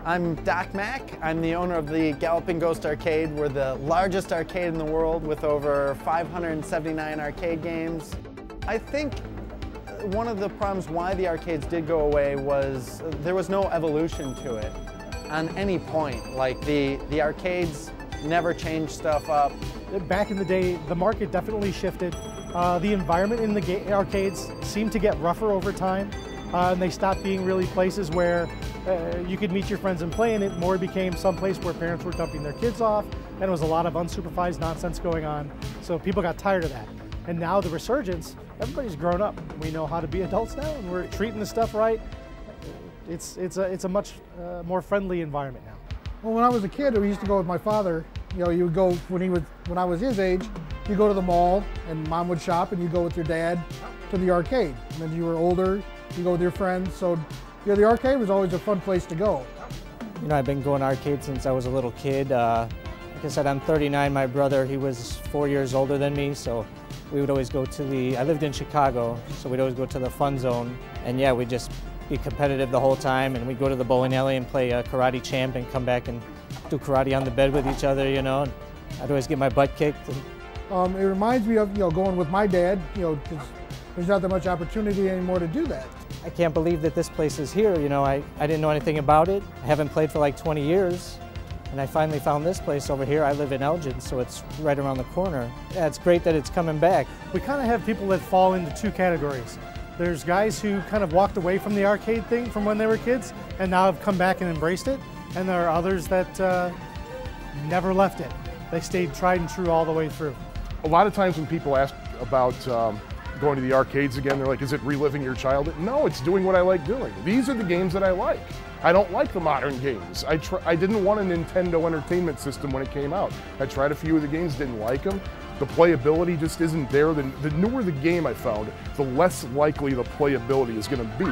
I'm Doc Mack. I'm the owner of the Galloping Ghost Arcade. We're the largest arcade in the world with over 579 arcade games. I think one of the problems why the arcades did go away was there was no evolution to it on any point. Like the arcades never changed stuff up. Back in the day, the market definitely shifted. The environment in the arcades seemed to get rougher over time, and they stopped being really places where you could meet your friends and play, and it more became some place where parents were dumping their kids off, and there was a lot of unsupervised nonsense going on. So people got tired of that. And now the resurgence, everybody's grown up. We know how to be adults now, and we're treating the stuff right. It's a much more friendly environment now. Well, when I was a kid, we used to go with my father. You know, you would go when I was his age, you go to the mall, and Mom would shop, and you go with your dad to the arcade. And then you were older, you go with your friends. So, you know, the arcade was always a fun place to go. You know, I've been going to arcades since I was a little kid. Like I said, I'm 39. My brother, he was 4 years older than me, so we would always go to I lived in Chicago, so we'd always go to the fun zone. And yeah, we'd just be competitive the whole time, and we'd go to the bowling alley and play karate champ and come back and do karate on the bed with each other, you know. And I'd always get my butt kicked. It reminds me of, you know, going with my dad, you know, because there's not that much opportunity anymore to do that. I can't believe that this place is here, you know. I didn't know anything about it. I haven't played for like 20 years. And I finally found this place over here. I live in Elgin, so it's right around the corner. Yeah, it's great that it's coming back. We kind of have people that fall into two categories. There's guys who kind of walked away from the arcade thing from when they were kids and now have come back and embraced it. And there are others that never left it. They stayed tried and true all the way through. A lot of times when people ask about going to the arcades again, they're like, is it reliving your childhood? No, it's doing what I like doing. These are the games that I like. I don't like the modern games. I didn't want a Nintendo Entertainment System when it came out. I tried a few of the games, didn't like them. The playability just isn't there. The newer the game I found, the less likely the playability is going to be.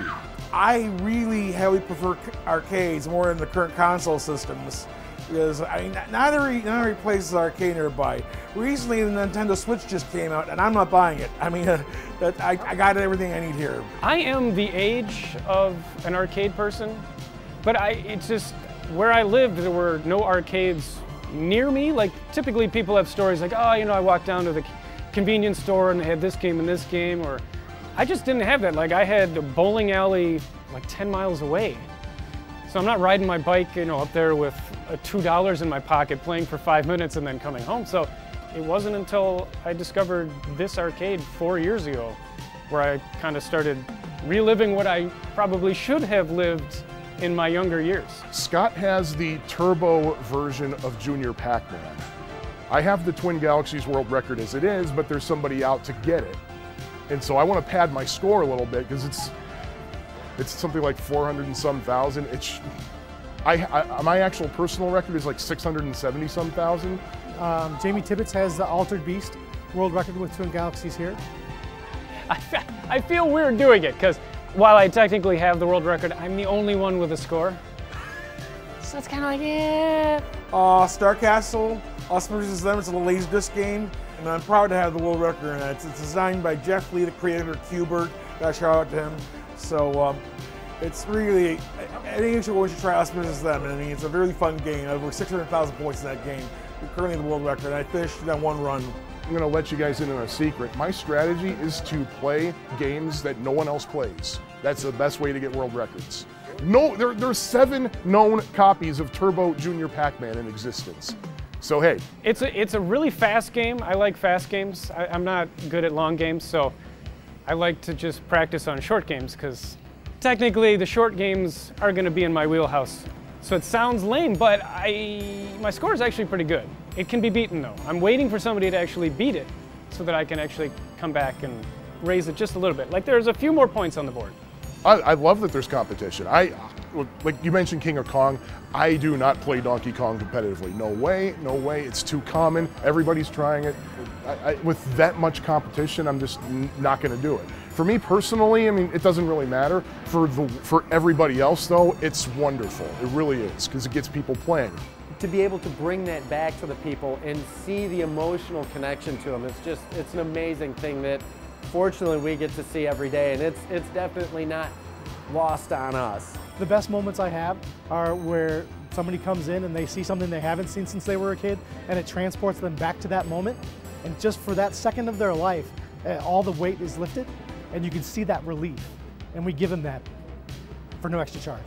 I really heavily prefer arcades more than the current console systems, because I mean, not every place is arcade nearby. Recently, the Nintendo Switch just came out, and I'm not buying it. I mean, I got everything I need here. I am the age of an arcade person, but it's just where I lived, there were no arcades near me. Like typically, people have stories like, oh, you know, I walked down to the convenience store and they had this game and this game, or I just didn't have that. Like I had a bowling alley like 10 miles away. So I'm not riding my bike, you know, up there with $2 in my pocket playing for 5 minutes and then coming home. So it wasn't until I discovered this arcade 4 years ago where I kind of started reliving what I probably should have lived in my younger years. Scott has the turbo version of Junior Pac-Man. I have the Twin Galaxies world record as it is, but there's somebody out to get it. And so I want to pad my score a little bit because it's something like 400 and some thousand. My actual personal record is like 670 some thousand. Jamie Tibbetts has the Altered Beast world record with Twin Galaxies here. I feel weird doing it because while I technically have the world record, I'm the only one with a score. So it's kind of like, yeah. Star Castle, Us vs. Them, it's a Laserdisc game, and I'm proud to have the world record in it. It's designed by Jeff Lee, the creator of Q*bert. Got a shout out to him. So it's really, I think you should try Us vs. Them. I mean, it's a really fun game. Over 600,000 points in that game. We're currently the world record. I finished that one run. I'm going to let you guys in on a secret. My strategy is to play games that no one else plays. That's the best way to get world records. No, there's 7 known copies of Turbo Junior Pac-Man in existence. So hey. It's a really fast game. I like fast games. I'm not good at long games, so I like to just practice on short games because technically the short games are going to be in my wheelhouse. So it sounds lame, but my score is actually pretty good. It can be beaten though. I'm waiting for somebody to actually beat it so that I can actually come back and raise it just a little bit. Like there's a few more points on the board. I love that there's competition. Like you mentioned King of Kong, I do not play Donkey Kong competitively. No way, no way, it's too common. Everybody's trying it. With that much competition, I'm just not gonna do it. For me personally, I mean, it doesn't really matter. For everybody else though, it's wonderful. It really is, because it gets people playing. To be able to bring that back to the people and see the emotional connection to them, it's an amazing thing that fortunately we get to see every day, and it's definitely not lost on us. The best moments I have are where somebody comes in and they see something they haven't seen since they were a kid, and it transports them back to that moment. And just for that second of their life, all the weight is lifted, and you can see that relief. And we give them that for no extra charge.